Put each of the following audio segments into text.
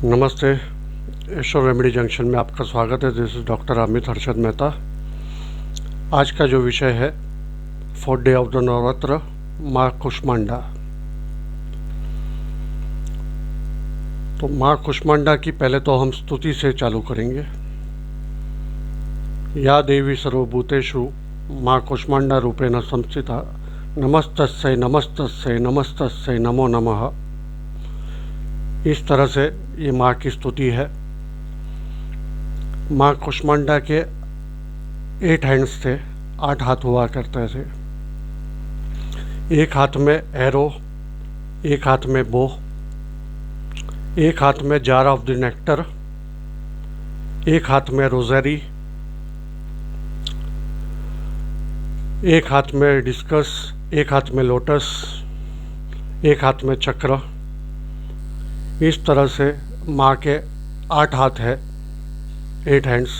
नमस्ते। ईश्वर remedy junction में आपका स्वागत है। This is doctor Amit Harshad Mehta. आज का जो विषय है, 4th day of the Navratra, माँ कुष्मांडा। तो माँ कुष्मांडा की पहले तो हम स्तुति से चालू करेंगे। या देवी सर्वभूतेषु माँ कुष्मांडा रूपेण संस्थिता, नमस्तस्यै नमस्तस्यै नमस्तस्यै नमो नमः। इस तरह से ये माँ की स्तुति है। माँ कुष्मांडा के 8 हैंड्स थे, 8 हाथ हुआ करते थे। एक हाथ में एरो, एक हाथ में बो, एक हाथ में जार ऑफ द नेक्टर, एक हाथ में रोजरी, एक हाथ में डिस्कस, एक हाथ में लोटस, एक हाथ में चक्र। इस तरह से माँ के 8 हाथ है, 8 हैंड्स।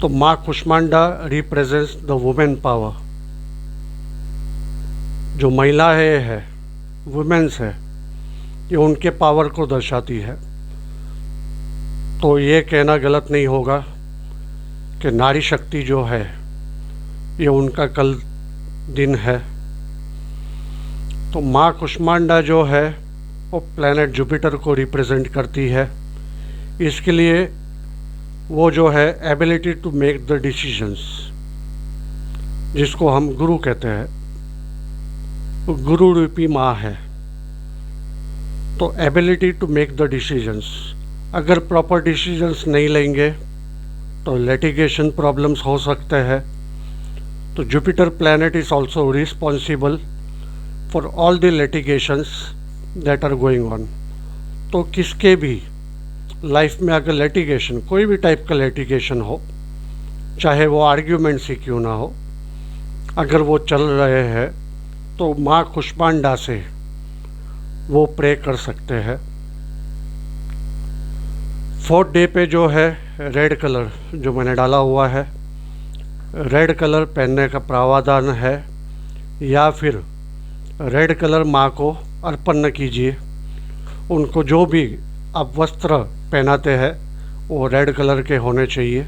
तो माँ Kushmanda represents the women power. जो महिला है वुमेन्स है, ये उनके पावर को दर्शाती है। तो ये कहना गलत नहीं होगा कि नारी शक्ति जो है ये उनका कल दिन है। तो माँ कुष्मांडा जो है वो प्लैनेट जुपिटर को रिप्रेजेंट करती है। इसके लिए वो जो है ability to make the decisions, जिसको हम गुरु कहते हैं, वो गुरु रूपी माँ है। तो ability to make the decisions, अगर प्रॉपर डिसीजंस नहीं लेंगे तो लिटिगेशन प्रॉब्लम्स हो सकते हैं। तो Jupiter planet is also responsible for all the litigations that are going on. तो किसके भी लाइफ में अगर लिटिगेशन, कोई भी टाइप का लिटिगेशन हो, चाहे वो आर्ग्यूमेंट्स ही क्यों ना हो, अगर वो चल रहे हैं तो माँ कुष्मांडा से वो प्रे कर सकते हैं। 4th डे पे जो है रेड कलर जो मैंने डाला हुआ है, रेड कलर पहनने का प्रावधान है, या फिर रेड कलर माँ को अर्पण कीजिए। उनको जो भी आप वस्त्र पहनाते हैं वो रेड कलर के होने चाहिए।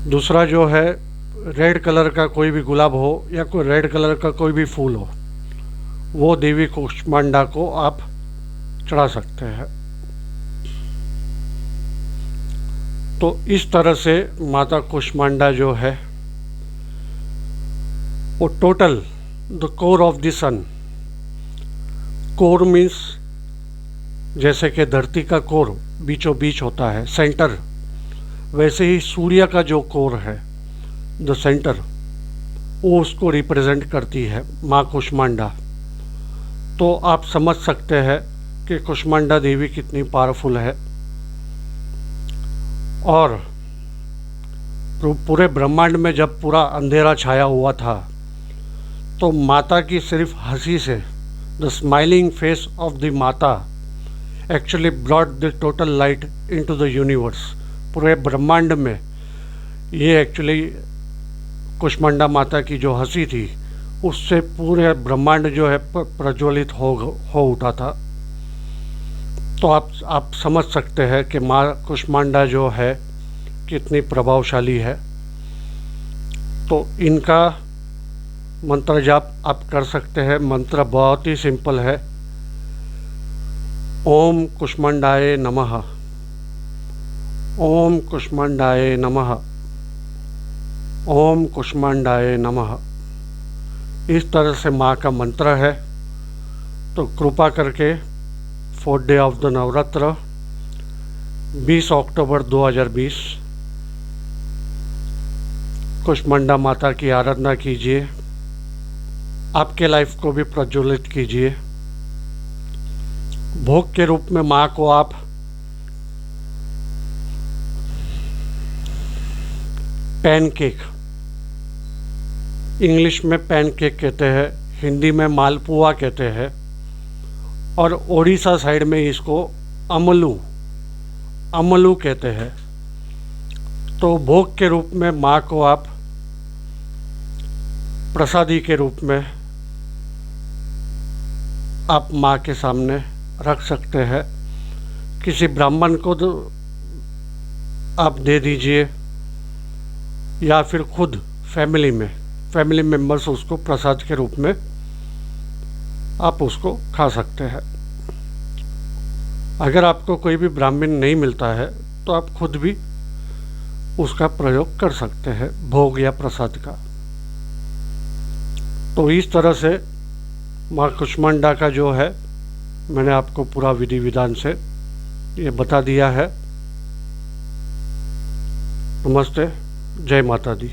दूसरा जो है, रेड कलर का कोई भी गुलाब हो या कोई रेड कलर का कोई भी फूल हो, वो देवी कुष्मांडा को आप चढ़ा सकते हैं। तो इस तरह से माता कुष्मांडा जो है वो total the core of the sun. Core means जैसे कि धरती का कोर बीचों बीच होता है, सेंटर, वैसे ही सूर्य का जो कोर है, द सेंटर, वो उसको रिप्रेजेंट करती है माँ कुष्मांडा। तो आप समझ सकते हैं कि कुष्मांडा देवी कितनी पावरफुल है। और पूरे ब्रह्मांड में जब पूरा अंधेरा छाया हुआ था, तो माता की सिर्फ हंसी से, the smiling face of the Mata actually brought the total light into the universe. पूरे ब्रह्मांड में ये एक्चुअली कुष्मांडा माता की जो हंसी थी, उससे पूरे ब्रह्मांड जो है प्रज्वलित हो उठा था। तो आप समझ सकते हैं कि माँ कुष्मांडा जो है कितनी प्रभावशाली है। तो इनका मंत्र जाप आप कर सकते हैं। मंत्र बहुत ही सिंपल है। ओम कुष्मांडाय नमः, ओम कुष्मांडाय नमः, ओम कुष्मांडाय नमः। इस तरह से माँ का मंत्र है। तो कृपा करके 4th day of the Navratra 20 अक्टूबर 2020 कुष्मांडा माता की आराधना कीजिए। आपके लाइफ को भी प्रज्वलित कीजिए। भोग के रूप में माँ को आप पैनकेक, इंग्लिश में पैनकेक कहते हैं, हिंदी में मालपुआ कहते हैं, और ओडिशा साइड में इसको अमलू कहते हैं। तो भोग के रूप में माँ को आप प्रसादी के रूप में आप माँ के सामने रख सकते हैं, किसी ब्राह्मण को आप दे दीजिए, या फिर खुद फैमिली मेम्बर्स उसको प्रसाद के रूप में आप उसको खा सकते हैं। अगर आपको कोई भी ब्राह्मण नहीं मिलता है तो आप खुद भी उसका प्रयोग कर सकते हैं भोग या प्रसाद का। तो इस तरह से माँ कुष्मांडा का जो है मैंने आपको पूरा विधि विधान से ये बता दिया है। नमस्ते, जय माता दी।